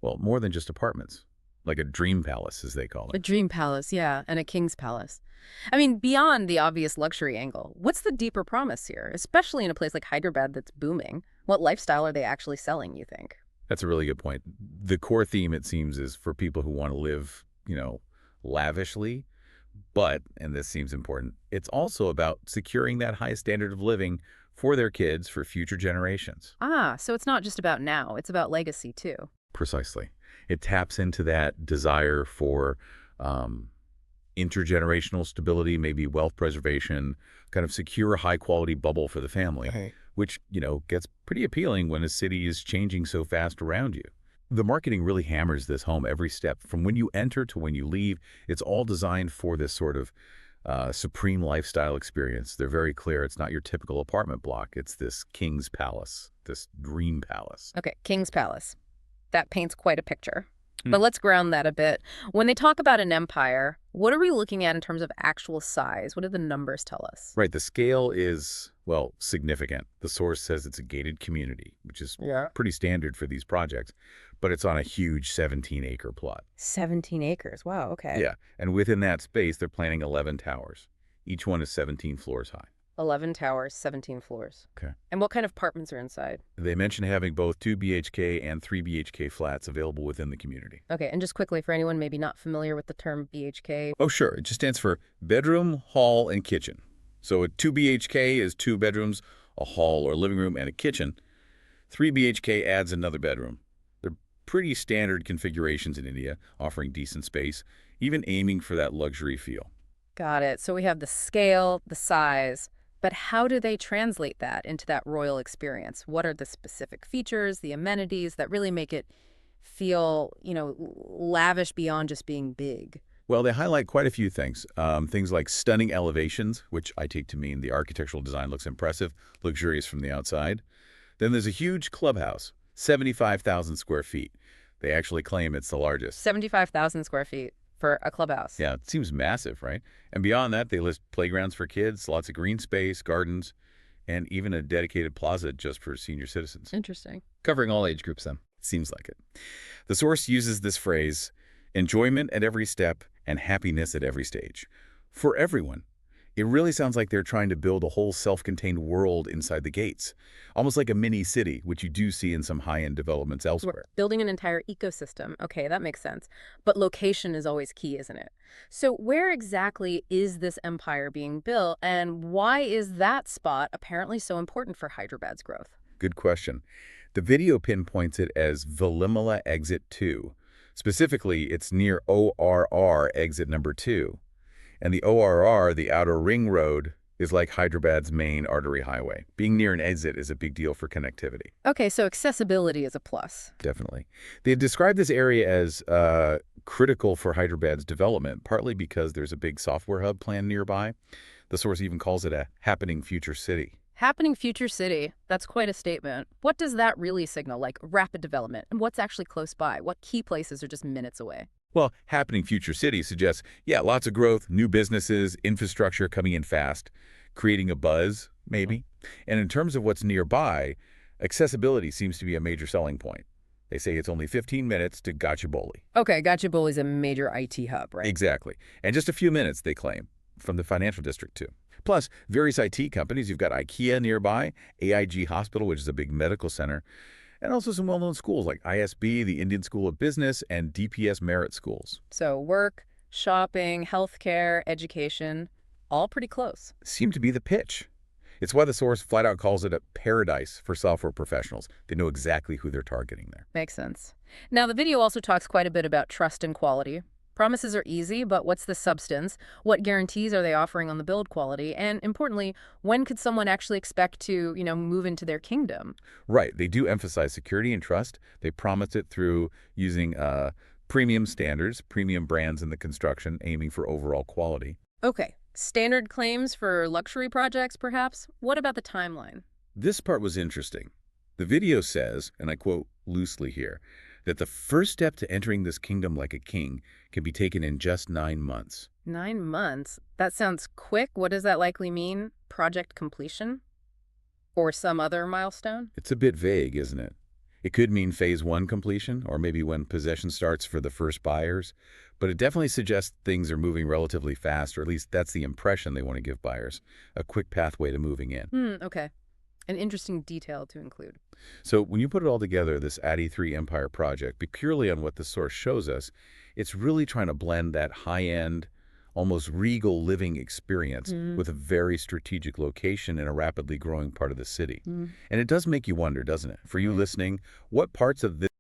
Well, more than just apartments, like a dream palace, as they call A it. dream palace, yeah, and a king's palace. I mean, beyond the obvious luxury angle, what's the deeper promise here, especially in a place like Hyderabad that's booming? What lifestyle are they actually selling, you think? That's a really good point. The core theme, it seems, is for people who want to live, lavishly, but, and this seems important, it's also about securing that high standard of living for their kids for future generations. Ah, so it's not just about now, it's about legacy too. Precisely. It taps into that desire for um, intergenerational stability, maybe wealth preservation, kind of secure a high-quality bubble for the family, Right. which, gets pretty appealing when a city is changing so fast around you. The marketing really hammers this home every step. From when you enter to when you leave, it's all designed for this sort of supreme lifestyle experience. They're very clear. It's not your typical apartment block. It's this king's palace, this dream palace. Okay, king's palace. That paints quite a picture. Hmm. But let's ground that a bit. When they talk about an empire, what are we looking at in terms of actual size? What do the numbers tell us? Right, the scale is, well, significant. The source says it's a gated community, which is Yeah. pretty standard for these projects, but it's on a huge 17-acre plot. 17 acres. Wow, okay. Yeah, and within that space, they're planning 11 towers. Each one is 17 floors high. 11 towers, 17 floors. Okay. And what kind of apartments are inside? They mention having both 2 BHK and 3 BHK flats available within the community. Okay, and just quickly for anyone maybe not familiar with the term BHK. Oh, sure. It just stands for bedroom, hall, and kitchen. So a 2 BHK is 2 bedrooms, a hall or living room, and a kitchen. 3 BHK adds another bedroom. They're pretty standard configurations in India, offering decent space, even aiming for that luxury feel. Got it. So we have the scale, the size, but how do they translate that into that royal experience? What are the specific features, the amenities that really make it feel, lavish beyond just being big? Well, they highlight quite a few things. Things like stunning elevations, which I take to mean the architectural design looks impressive, luxurious from the outside. Then there's a huge clubhouse, 75,000 square feet. They actually claim it's the largest. 75,000 square feet for a clubhouse. Yeah, it seems massive, right? And beyond that, they list playgrounds for kids, lots of green space, gardens, and even a dedicated plaza just for senior citizens. Interesting. Covering all age groups then. Seems like it. The source uses this phrase, enjoyment at every step and happiness at every stage. For everyone. It really sounds like they're trying to build a whole self-contained world inside the gates, almost like a mini city, which you do see in some high-end developments elsewhere. Building an entire ecosystem. Okay, that makes sense. But location is always key, isn't it? So where exactly is this empire being built, and why is that spot apparently so important for Hyderabad's growth? Good question. The video pinpoints it as Velimela Exit 2. Specifically, it's near ORR Exit number 2. And the ORR, the Outer Ring Road, is like Hyderabad's main artery highway. Being near an exit is a big deal for connectivity. Okay, so accessibility is a plus. Definitely. They describe this area as critical for Hyderabad's development, partly because there's a big software hub planned nearby. The source even calls it a happening future city. Happening future city, that's quite a statement. What does that really signal, like rapid development? And what's actually close by? What key places are just minutes away? Well, happening future city suggests, yeah, lots of growth, new businesses, infrastructure coming in fast, creating a buzz, maybe. And in terms of what's nearby, accessibility seems to be a major selling point. They say it's only 15 minutes to Gachibowli. Okay, Gachibowli is a major IT hub, right? Exactly. And just a few minutes, they claim, from the financial district, too. Plus, various IT companies. You've got IKEA nearby, AIG Hospital, which is a big medical center, and also some well-known schools like ISB, the Indian School of Business, and DPS Merit Schools. So work, shopping, healthcare, education, all pretty close. Seem to be the pitch. It's why the source flat out calls it a paradise for software professionals. They know exactly who they're targeting there. Makes sense. Now, the video also talks quite a bit about trust and quality. Promises are easy, but what's the substance? What guarantees are they offering on the build quality? And importantly, when could someone actually expect to, move into their kingdom? Right. They do emphasize security and trust. They promise it through using premium standards, premium brands in the construction, aiming for overall quality. Okay. Standard claims for luxury projects, perhaps? What about the timeline? This part was interesting. The video says, and I quote loosely here, that the first step to entering this kingdom like a king can be taken in just 9 months. 9 months? That sounds quick. What does that likely mean? Project completion? Or some other milestone? It's a bit vague, isn't it? It could mean phase one completion, or maybe when possession starts for the first buyers, but it definitely suggests things are moving relatively fast, or at least that's the impression they want to give buyers, a quick pathway to moving in. Okay. An interesting detail to include. So when you put it all together, this Adithri Empire project, be purely on what the source shows us, it's really trying to blend that high-end, almost regal living experience with a very strategic location in a rapidly growing part of the city. And it does make you wonder, doesn't it? For you listening, what parts of this